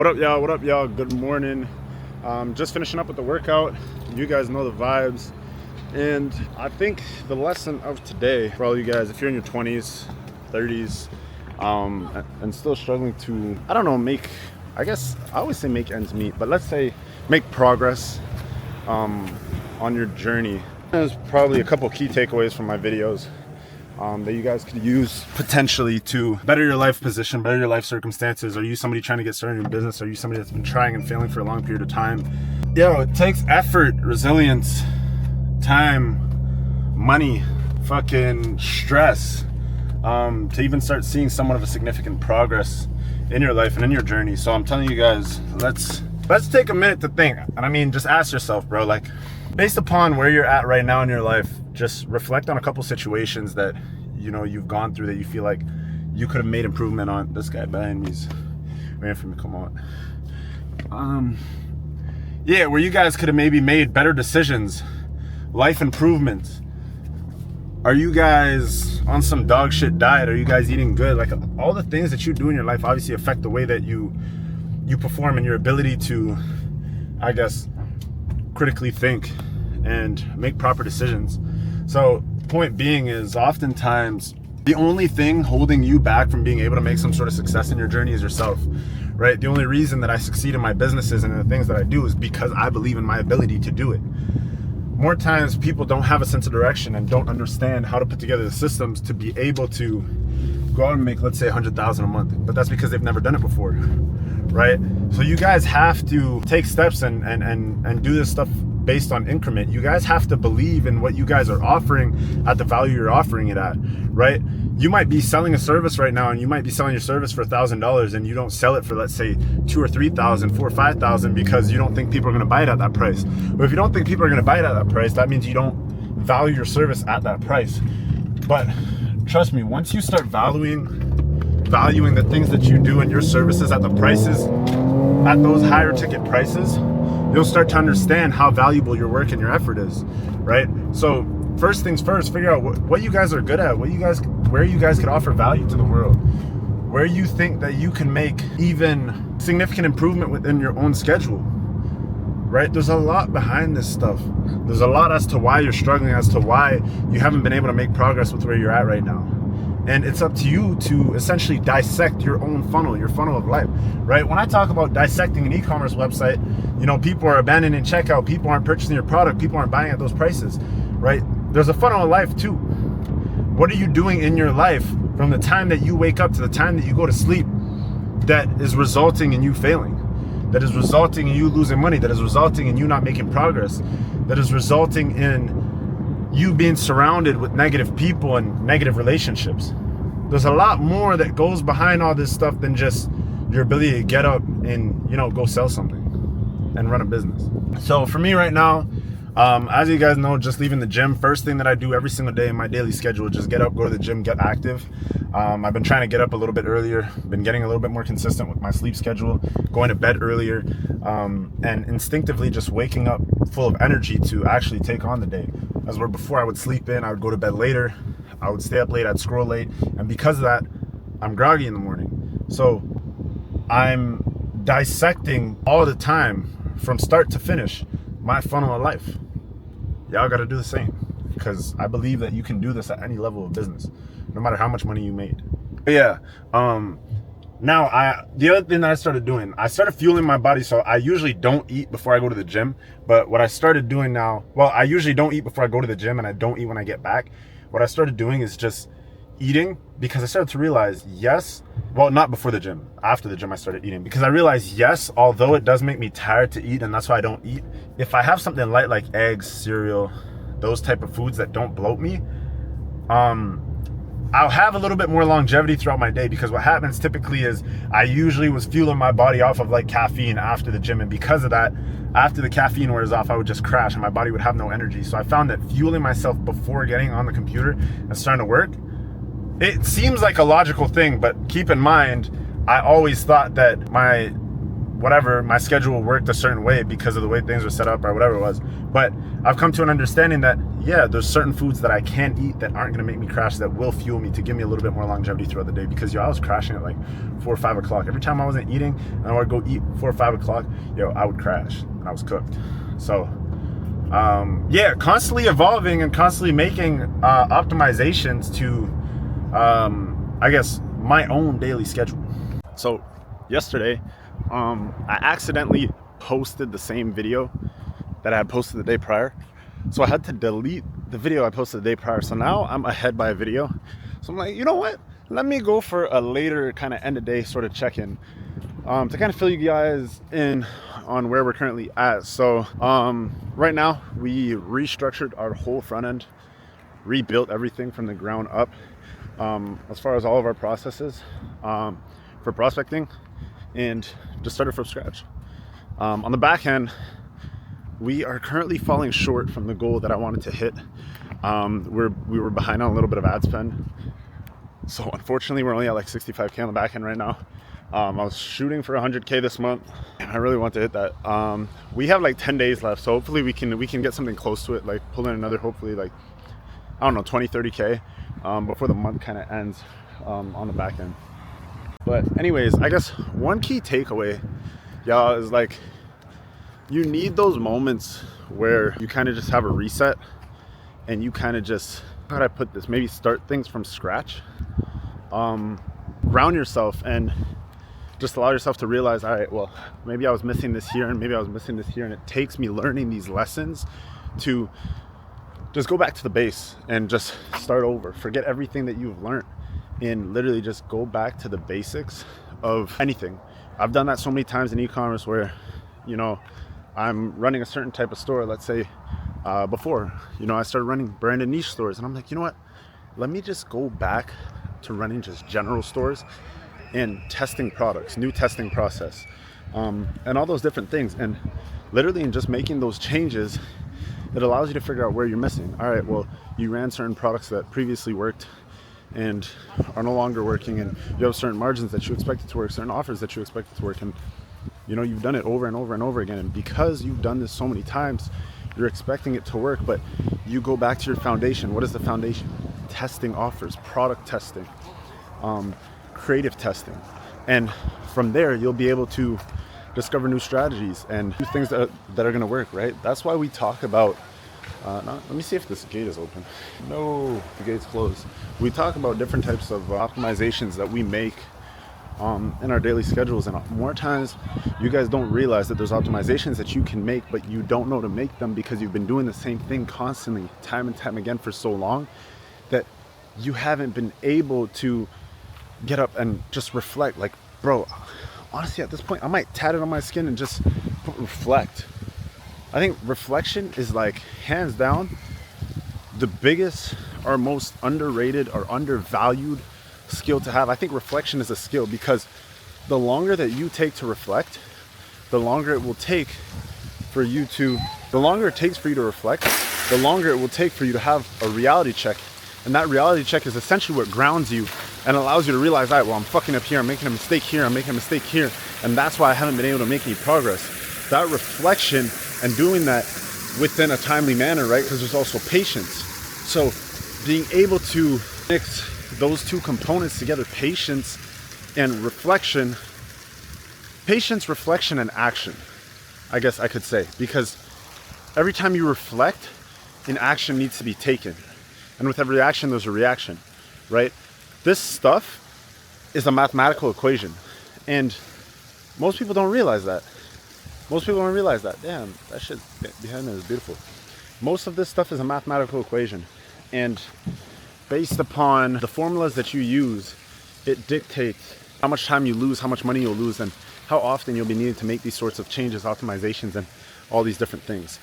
What up, y'all? What up, y'all? Good morning. Just finishing up with the workout. You guys know the vibes. And I think the lesson of today for all you guys, if you're in your 20s, 30s, and still struggling to, I don't know, I guess I always say make ends meet, but let's say make progress on your journey. There's probably a couple key takeaways from my videos that you guys could use potentially to better your life position, better your life circumstances. Are you somebody trying to get started in business? Are you somebody that's been trying and failing for a long period of time? It takes effort, resilience, time, money, fucking stress to even start seeing somewhat of a significant progress in your life and in your journey. So I'm telling you guys, let's take a minute to think. And I mean, just ask yourself, bro, like, based upon where you're at right now in your life, just reflect on a couple situations that you've gone through that you feel like you could have made improvement on. This guy behind me's waiting for me to come on. Where you guys could have maybe made better decisions, life improvements. Are you guys on some dog shit diet? Are you guys eating good? Like, all the things that you do in your life obviously affect the way that you perform and your ability to, I guess, critically think and make proper decisions. So point being is, oftentimes the only thing holding you back from being able to make some sort of success in your journey is yourself, right? The only reason that I succeed in my businesses and in the things that I do is because I believe in my ability to do it. More times people don't have a sense of direction and don't understand how to put together the systems to be able to go out and make, let's say, 100,000 a month, but that's because they've never done it before, right? So you guys have to take steps and do this stuff based on increment. You guys have to believe in what you guys are offering at the value you're offering it at, right? You might be selling a service right now, and you might be selling your service for $1,000, and you don't sell it for, let's say, $2,000 or $3,000, $4,000 or $5,000 because you don't think people are going to buy it at that price. But if you don't think people are going to buy it at that price, that means you don't value your service at that price. But trust me, once you start valuing the things that you do and your services at the prices, at those higher ticket prices, you'll start to understand how valuable your work and your effort is, right? So first things first, figure out what you guys are good at, where you guys could offer value to the world, where you think that you can make even significant improvement within your own schedule, right? There's a lot behind this stuff. There's a lot as to why you're struggling, as to why you haven't been able to make progress with where you're at right now. And it's up to you to essentially dissect your own funnel, your funnel of life, right? When I talk about dissecting an e-commerce website, people are abandoning checkout, people aren't purchasing your product, people aren't buying at those prices, right? There's a funnel of life too. What are you doing in your life from the time that you wake up to the time that you go to sleep that is resulting in you failing, that is resulting in you losing money, that is resulting in you not making progress, that is resulting in you being surrounded with negative people and negative relationships? There's a lot more that goes behind all this stuff than just your ability to get up and go sell something and run a business. So for me right now, as you guys know, just leaving the gym, first thing that I do every single day in my daily schedule is just get up, go to the gym, get active. I've been trying to get up a little bit earlier, been getting a little bit more consistent with my sleep schedule, going to bed earlier, and instinctively just waking up full of energy to actually take on the day. As where before I would sleep in, I would go to bed later, I would stay up late, I'd scroll late, and because of that, I'm groggy in the morning. So I'm dissecting all the time, from start to finish, my funnel of life. Y'all got to do the same, because I believe that you can do this at any level of business, no matter how much money you made. But now the other thing that I started doing, I started fueling my body. So I usually don't eat before I go to the gym, but what I started doing now, I usually don't eat before I go to the gym, and I don't eat when I get back. What I started doing is just eating, because I started to realize, not before the gym, after the gym I started eating, because I realized, yes, although it does make me tired to eat, and that's why I don't eat, if I have something light like eggs, cereal, those type of foods that don't bloat me, I'll have a little bit more longevity throughout my day, because what happens typically is I usually was fueling my body off of like caffeine after the gym, and because of that, after the caffeine wears off, I would just crash and my body would have no energy. So I found that fueling myself before getting on the computer and starting to work, it seems like a logical thing, but keep in mind, I always thought that my whatever, my schedule worked a certain way because of the way things were set up or whatever it was. But I've come to an understanding that, yeah, there's certain foods that I can eat that aren't going to make me crash, that will fuel me to give me a little bit more longevity throughout the day. Because, I was crashing at like 4 or 5 o'clock. Every time I wasn't eating and I would go eat 4 or 5 o'clock, I would crash and I was cooked. So, yeah, constantly evolving and constantly making optimizations to, I guess, my own daily schedule. So yesterday, I accidentally posted the same video that I had posted the day prior. So I had to delete the video I posted the day prior. So now I'm ahead by a video. So I'm like, you know what? Let me go for a later kind of end of day sort of check-in to kind of fill you guys in on where we're currently at. So right now we restructured our whole front end, rebuilt everything from the ground up as far as all of our processes for prospecting, and just started from scratch. On the back end, we are currently falling short from the goal that I wanted to hit. We were behind on a little bit of ad spend. So unfortunately, we're only at like 65K on the back end right now. I was shooting for 100K this month. I really want to hit that. We have like 10 days left. So hopefully we can get something close to it, like pull in another, hopefully like, I don't know, 20, 30K before the month kind of ends on the back end. But anyways, I guess one key takeaway, y'all, is like, you need those moments where you kind of just have a reset and you kind of just, how do I put this? Maybe start things from scratch. Ground yourself and just allow yourself to realize, all right, well, maybe I was missing this here and maybe I was missing this here. And it takes me learning these lessons to just go back to the base and just start over. Forget everything that you've learned and literally just go back to the basics of anything. I've done that so many times in e-commerce where, I'm running a certain type of store. Let's say before, I started running branded niche stores, and I'm like, you know what? Let me just go back to running just general stores and testing products, new testing process, and all those different things. And literally in just making those changes, it allows you to figure out where you're missing. All right, well, you ran certain products that previously worked and are no longer working, and you have certain margins that you expected to work, certain offers that you expected to work, and you've done it over and over and over again. And because you've done this so many times, you're expecting it to work, but you go back to your foundation. What is the foundation? Testing offers, product testing, creative testing. And from there, you'll be able to discover new strategies and do things that are gonna work, right? That's why we talk about, let me see if this gate is open. No, the gate's closed. We talk about different types of optimizations that we make in our daily schedules, and more times you guys don't realize that there's optimizations that you can make, but you don't know to make them because you've been doing the same thing constantly, time and time again, for so long that you haven't been able to get up and just reflect. Like, bro, honestly, at this point, I might tat it on my skin and just put reflect. I think reflection is like hands down the biggest or most underrated or undervalued skill to have. I think reflection is a skill because the longer that you take to reflect, the longer it will take for you to, the longer it takes for you to reflect, the longer it will take for you to have a reality check. And that reality check is essentially what grounds you and allows you to realize, all right, well, I'm fucking up here, I'm making a mistake here, I'm making a mistake here, and that's why I haven't been able to make any progress. That reflection and doing that within a timely manner, right? Because there's also patience. So being able to mix those two components together, patience and reflection, patience, reflection, and action, I guess I could say, because every time you reflect, an action needs to be taken. And with every action, there's a reaction, right? This stuff is a mathematical equation. And most people don't realize that. Most people don't realize that. Damn, that shit behind me is beautiful. Most of this stuff is a mathematical equation. And based upon the formulas that you use, it dictates how much time you lose, how much money you'll lose, and how often you'll be needed to make these sorts of changes, optimizations, and all these different things.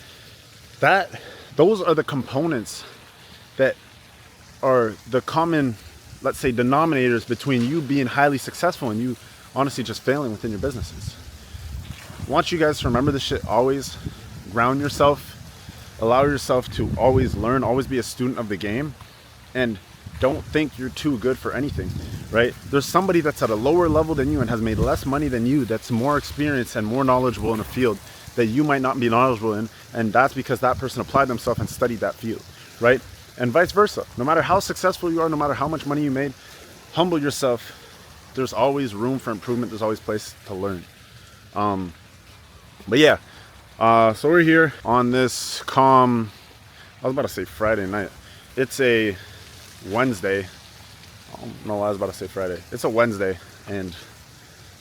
Those are the components that are the common, let's say, denominators between you being highly successful and you honestly just failing within your businesses. I want you guys to remember this shit always. Ground yourself, allow yourself to always learn, always be a student of the game, and don't think you're too good for anything, right? There's somebody that's at a lower level than you and has made less money than you, that's more experienced and more knowledgeable in a field that you might not be knowledgeable in, and that's because that person applied themselves and studied that field, right? And vice versa. No matter how successful you are, no matter how much money you made, humble yourself. There's always room for improvement. There's always place to learn. But yeah, so we're here on this calm, I was about to say Friday night. It's a Wednesday. I don't know why I was about to say Friday. It's a Wednesday, and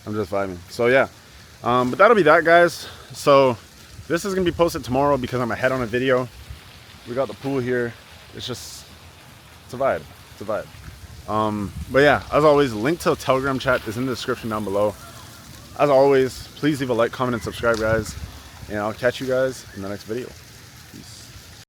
I'm just vibing. So yeah, but that'll be that, guys. So this is gonna be posted tomorrow because I'm ahead on a video. We got the pool here. It's a vibe. It's a vibe. But yeah, as always, link to the Telegram chat is in the description down below. As always, please leave a like, comment, and subscribe, guys. And I'll catch you guys in the next video.